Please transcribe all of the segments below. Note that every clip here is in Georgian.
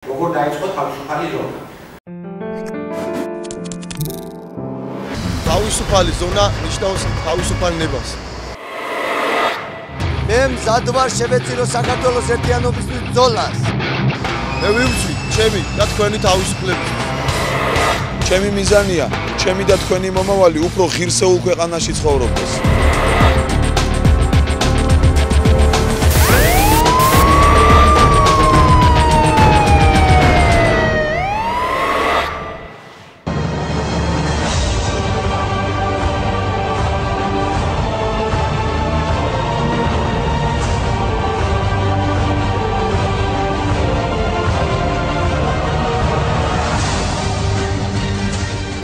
როგორ დაიწყო თავისუფალი ზონა? თავისუფალი ზონა ნიშნავს თავისუფალ ნებას. მე მზად ვარ შევეცირო საქართველოს ერთიანობისთვის ბრძოლას. მე ვივცი ჩემი და თქვენი თავისუფლების. ჩემი მიზანია, ჩემი და თქვენი მომავალი უფრო ღირსეულ ქვეყანაში ცხოვრობდეს.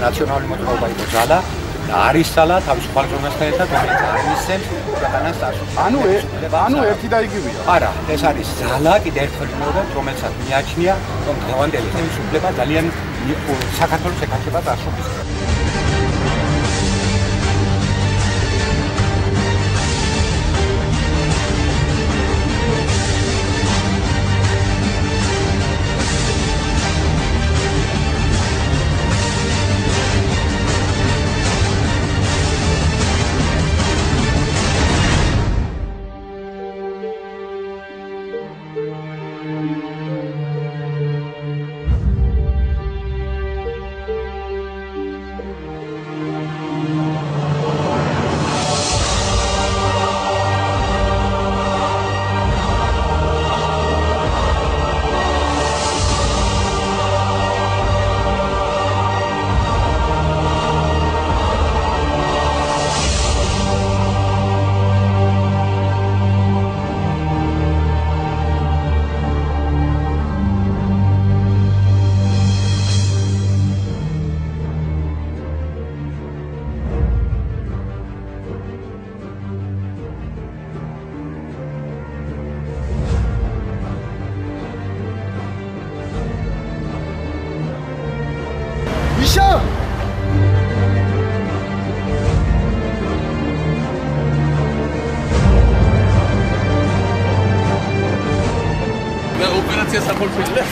ნაციონალური მოძრაობა იყო ძალა და არის ძალა თავისუფალ ზონასთან ერთად, რომელიც აღნიშნავს ქვეყანას დასუსტებას. ანუ ერთი და იგივეა. არა, ეს არის ძალა კიდევ ერთხელ მეორე, რომელსაც მიაჩნია, რომ დღევანდელი ხელისუფლება ძალიან საქართველოს ეკეთება დასუსტებას. Operația s-a fulfilat.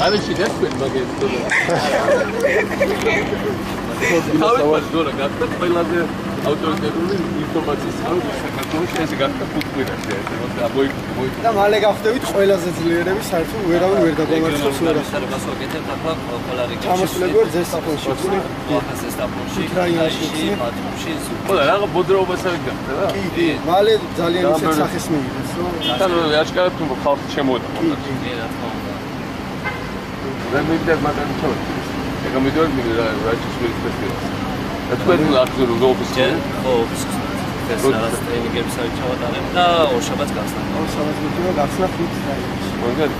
Are și despre bagetul. Auzi, doar gata, păi la de autoritatea informației sau საქართველოს ეს გახდა ფუტკრაში ეს აბოი და მალე გავხდებით ყველაზე ძლიერები საერთოდ ვერავინ ვერ დაგვამარცხებს ვერას. გასვაკეთებ ახლა პოლარი ჩამოსვლებია ზესტაფონში. ზესტაფონში, უკრაინაში, ბათუმში. ყველა რა ბოდროობას არ გახდა რა? კი, მალე ძალიან ისეთ სახეს მივიდეს, რომ თან აშკარად თუ ხალხი შემოეწყო. კი, რა თქმა უნდა. და მივიდა მაგარი ჩავდი. ეგა მიდოდი რა ჩისმის ფესტივალს. და თქვენ აქ ოფისში? ხო, ოფისში. ეს რაღაც ტრენინგებს ავიჩავარებ და ორშაბათს გახსნა. ორშაბათს მივიდა გახსნა 5 რაიონში. მაგარი